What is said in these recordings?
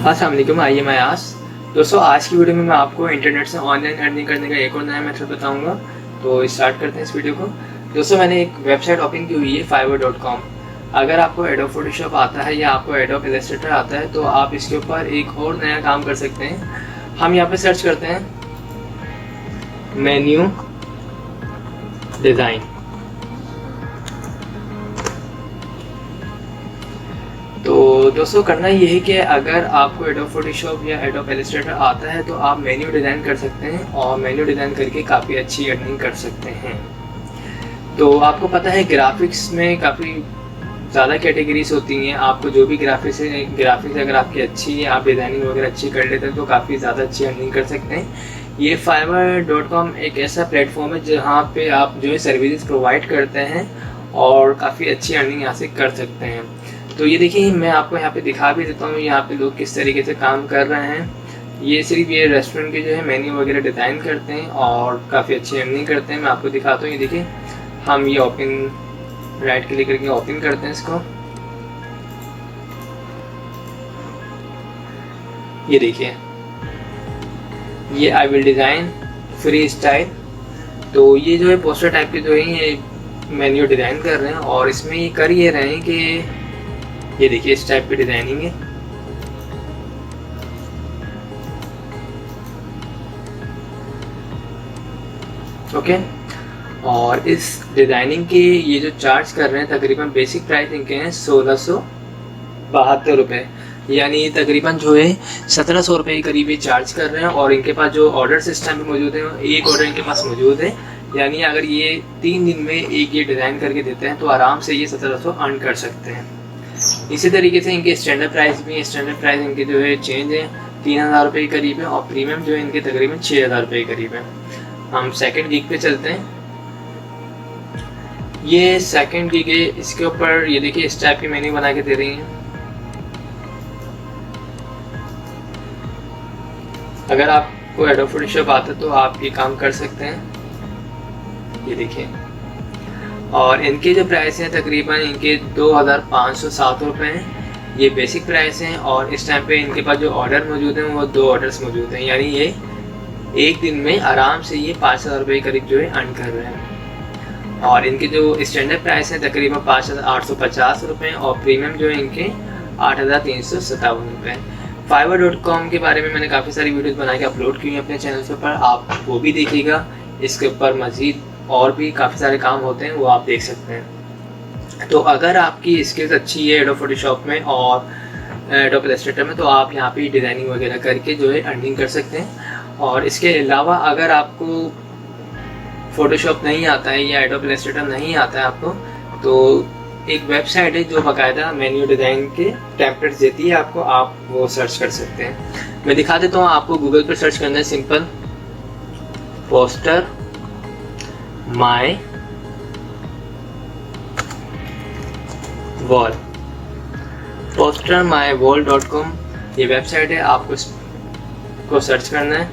अस्सलाम वालेकुम, आइए मैं आस। दोस्तों, आज की वीडियो में मैं आपको इंटरनेट से ऑनलाइन अर्निंग करने का एक और नया मेथड बताऊंगा। तो स्टार्ट करते हैं इस वीडियो को। दोस्तों, मैंने एक वेबसाइट ओपन की हुई है fiverr.com। अगर आपको एडोब फोटोशॉप आता है या आपको एडोब इलस्ट्रेटर आता है तो आप इसके ऊपर एक और नया काम कर सकते हैं। हम यहाँ पे सर्च करते हैं मेन्यू डिज़ाइन। तो दोस्तों, करना ये है कि अगर आपको एडोब फोटोशॉप या एडोब इलस्ट्रेटर आता है तो आप मेन्यू डिज़ाइन कर सकते हैं और मेन्यू डिज़ाइन करके काफ़ी अच्छी अर्निंग कर सकते हैं। तो आपको पता है ग्राफिक्स में काफ़ी ज़्यादा कैटेगरीज होती हैं। आपको जो भी ग्राफिक्स अगर आपकी अच्छी है, आप डिज़ाइनिंग वगैरह अच्छी कर लेते हैं तो काफ़ी ज़्यादा अच्छी अर्निंग कर सकते हैं। ये fiverr.com एक ऐसा प्लेटफॉर्म है जहाँ पे आप जो है सर्विसेज प्रोवाइड करते हैं और काफ़ी अच्छी अर्निंग यहाँ से कर सकते हैं। तो ये देखिए, मैं आपको यहाँ पे दिखा भी देता हूँ यहाँ पे लोग किस तरीके से काम कर रहे हैं। ये सिर्फ ये रेस्टोरेंट के जो है मेन्यू वगैरह डिज़ाइन करते हैं और काफ़ी अच्छी अर्निंग करते हैं। मैं आपको दिखाता हूँ। ये देखिए, हम ये ओपन राइट क्लिक करके ओपन करते हैं इसको। ये देखिए, ये I will design free style. तो ये जो है पोस्टर टाइप के जो है ये मेन्यू डिज़ाइन कर रहे हैं और इसमें ये कर ये रहे हैं कि ये देखिए इस टाइप की डिज़ाइनिंग है। ओके, और इस डिज़ाइनिंग के ये जो चार्ज कर रहे हैं तकरीबन बेसिक प्राइस इनके हैं 1672 रुपये, यानी तकरीबन जो है 1700 रुपये के करीब ये चार्ज कर रहे हैं। और इनके पास जो ऑर्डर सिस्टम भी मौजूद है, एक ऑर्डर इनके पास मौजूद है, यानी अगर ये 3 दिन में एक ये डिज़ाइन करके देते हैं तो आराम से ये 1700 अर्न कर सकते हैं। इसी तरीके से इनके स्टैंडर्ड प्राइस भी, स्टैंडर्ड प्राइस इनके जो है चेंज है 3000 रुपये के करीब है और प्रीमियम जो है इनके तकरीबन 6000 रुपये के करीब है। हम सेकंड गिग पे चलते हैं। ये सेकंड गिग है, इसके ऊपर ये देखिए इस टाइप की मेन्यू बना के दे रही हैं। अगर आपको एडोब फोटोशॉप आता है तो आप ये काम कर सकते हैं। ये देखिए, और इनके जो प्राइस हैं तकरीबन इनके 2507 रुपये हैं। ये बेसिक प्राइस हैं और इस टाइम पे इनके पास जो ऑर्डर मौजूद हैं वो 2 ऑर्डर्स मौजूद हैं, यानी ये एक दिन में आराम से ये 5000 रुपये करीब जो है अर्न कर रहे हैं। और इनके जो स्टैंडर्ड प्राइस हैं तकरीबन 5850 रुपये और प्रीमियम जो है इनके 8357 रुपये। fiverr.com के बारे में मैंने काफ़ी सारी वीडियोज़ बना के अपलोड की हुई हैं अपने चैनल के ऊपर, आप वो भी देखिएगा। इसके ऊपर मज़ीद और भी काफ़ी सारे काम होते हैं, वो आप देख सकते हैं। तो अगर आपकी स्किल्स अच्छी है एडोब फोटोशॉप में और एडोब इलस्ट्रेटर में तो आप यहाँ पे डिज़ाइनिंग वगैरह करके जो है अर्निंग कर सकते हैं। और इसके अलावा अगर आपको फोटोशॉप नहीं आता है या एडोब इलस्ट्रेटर नहीं आता है आपको, तो एक वेबसाइट है जो बाकायदा मेन्यू डिज़ाइन के टेम्पलेट्स देती है आपको, आप वो सर्च कर सकते हैं। मैं दिखा देता हूँ आपको। गूगल पर सर्च करना है सिंपल पोस्टर माई वॉल, postermywall.com ये वेबसाइट है, आपको इसको सर्च करना है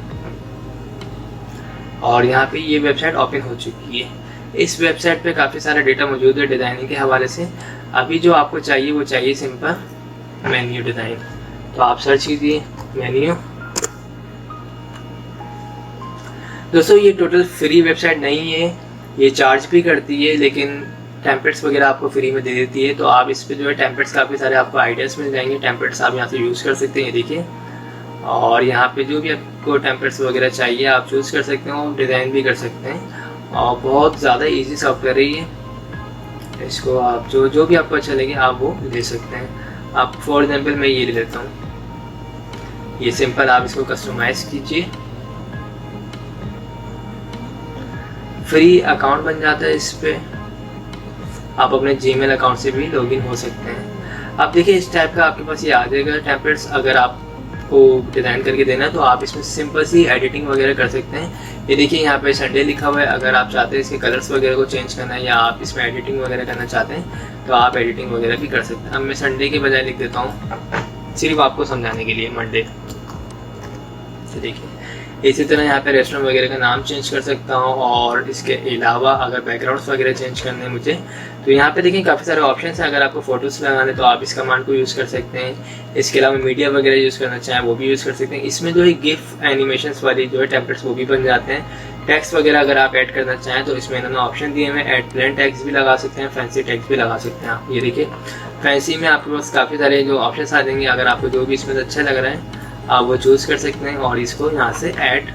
और यहाँ पे ये वेबसाइट ओपन हो चुकी है। इस वेबसाइट पे काफ़ी सारा डेटा मौजूद है डिज़ाइनिंग के हवाले से। अभी जो आपको चाहिए वो चाहिए सिंपल मेन्यू डिज़ाइन। तो आप सर्च कीजिए मेन्यू। दोस्तों, ये टोटल फ्री वेबसाइट नहीं है, ये चार्ज भी करती है, लेकिन टेम्पलेट्स वगैरह आपको फ्री में दे देती है। तो आप इस पे जो है टेम्पलेट्स काफ़ी सारे आपको आइडियाज़ मिल जाएंगे। टेम्पलेट्स आप यहाँ से यूज़ कर सकते हैं, ये देखिए। और यहाँ पे जो भी आपको टेम्पलेट्स वगैरह चाहिए आप चूज़ कर सकते हैं और डिज़ाइन भी कर सकते हैं। और बहुत ज़्यादा इजी सॉफ्टवेयर है ये। इसको आप जो भी आपको अच्छा लगे आप वो ले सकते हैं। आप फॉर एग्जाम्पल मैं ये ले लेता हूँ। ये सिंपल आप इसको कस्टमाइज़ कीजिए, फ्री अकाउंट बन जाता है। इस पे आप अपने जीमेल अकाउंट से भी लॉगिन हो सकते हैं। आप देखिए इस टाइप का आपके पास ये आ जाएगा टेम्पलेट्स। अगर आपको डिज़ाइन करके देना है तो आप इसमें सिंपल सी एडिटिंग वगैरह कर सकते हैं। ये देखिए यहाँ पे संडे लिखा हुआ है। अगर आप चाहते हैं इसके कलर्स वगैरह को चेंज करना है या आप इसमें एडिटिंग वगैरह करना चाहते हैं तो आप एडिटिंग वगैरह भी कर सकते हैं। अब मैं संडे के बजाय लिख देता हूँ सिर्फ आपको समझाने के लिए मंडे। तो देखिए इसी तरह यहाँ पे रेस्टोरेंट वगैरह का नाम चेंज कर सकता हूँ। और इसके अलावा अगर बैकग्राउंड्स वगैरह चेंज करने हैं मुझे, तो यहाँ पे देखिए काफ़ी सारे ऑप्शंस हैं। अगर आपको फोटोज़ लगाने तो आप इस कमांड को यूज़ कर सकते हैं। इसके अलावा मीडिया वगैरह यूज़ करना चाहें वो भी यूज़ कर सकते हैं। इसमें जो है गिफ एनिमेशंस वाली जो है टेम्पलेट्स वो भी बन जाते हैं। टेक्स्ट वगैरह अगर आप ऐड करना चाहें तो इसमें इन्होंने ऑप्शन दिए हुए हैं। ऐड प्लेन टेक्स्ट भी लगा सकते हैं, फैंसी टेक्स्ट भी लगा सकते हैं आप। ये देखिए फैंसी में आपके पास काफ़ी सारे जो ऑप्शन आ जाएंगे। अगर आपको जो भी इसमें अच्छा लग रहा है आप वो चूज़ कर सकते हैं और इसको यहाँ से ऐड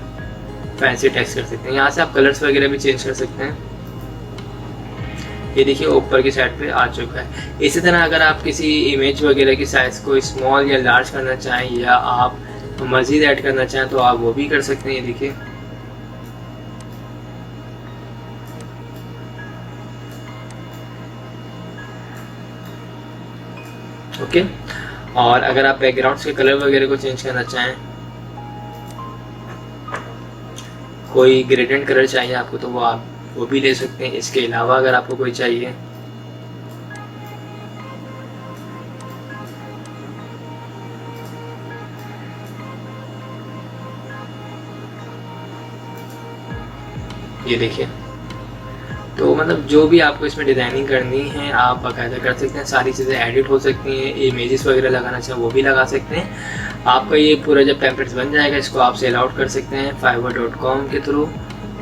फैंसी टेक्स्ट कर सकते हैं। यहाँ से आप कलर्स वगैरह भी चेंज कर सकते हैं। ये देखिए ऊपर की साइड पे आ चुका है। इसी तरह अगर आप किसी इमेज वगैरह की साइज़ को स्मॉल या लार्ज करना चाहें या आप मज़ीद ऐड करना चाहें तो आप वो भी कर सकते हैं। ये देखिए ओके। और अगर आप बैकग्राउंड्स के कलर वगैरह को चेंज करना चाहें, कोई ग्रेडेंट कलर चाहिए आपको तो वो भी ले सकते हैं। इसके अलावा अगर आपको कोई चाहिए ये देखिए, तो मतलब जो भी आपको इसमें डिज़ाइनिंग करनी है आप बाकायदा कर सकते हैं। सारी चीज़ें एडिट हो सकती हैं। इमेजेस वगैरह लगाना चाहें वो भी लगा सकते हैं। आपका ये पूरा जब टेम्पलेट्स बन जाएगा इसको आप सेल आउट कर सकते हैं fiverr.com के थ्रू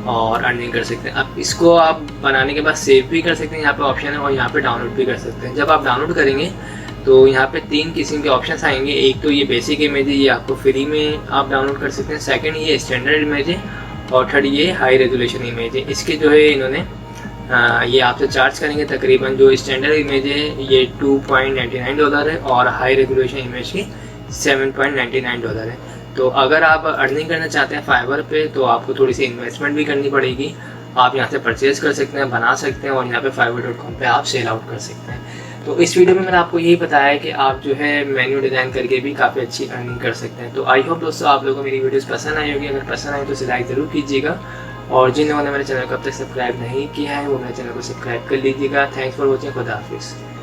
और अर्निंग कर सकते हैं। अब इसको आप बनाने के बाद सेव भी कर सकते हैं, यहाँ पे ऑप्शन है, और यहाँ पे डाउनलोड भी कर सकते हैं। जब आप डाउनलोड करेंगे तो यहाँ पे 3 किस्म के ऑप्शंस आएंगे। एक तो ये बेसिक इमेज है, ये आपको फ्री में आप डाउनलोड कर सकते हैं। सेकंड ये स्टैंडर्ड इमेज है और थर्ड ये हाई रेजोल्यूशन इमेज है। इसके जो है इन्होंने ये आपसे चार्ज करेंगे तकरीबन। जो स्टैंडर्ड इमेज है ये $2.99 है और हाई रेजोल्यूशन इमेज की $7.99 है। तो अगर आप अर्निंग करना चाहते हैं फाइवर पे तो आपको थोड़ी सी इन्वेस्टमेंट भी करनी पड़ेगी। आप यहाँ से परचेज कर सकते हैं, बना सकते हैं और यहाँ पे fiverr.com पे आप सेल आउट कर सकते हैं। तो इस वीडियो में मैंने आपको यही बताया है कि आप जो है मेन्यू डिज़ाइन करके भी काफ़ी अच्छी अर्निंग कर सकते हैं। तो आई होप दोस्तों आप लोगों को मेरी वीडियोस पसंद आई होगी। अगर पसंद आई तो इसे लाइक ज़रूर कीजिएगा और जिन लोगों ने मेरे चैनल को अब तक सब्सक्राइब नहीं किया है वो मेरे चैनल को सब्सक्राइब कर लीजिएगा। Thanks for watching. खुदा हाफिज़।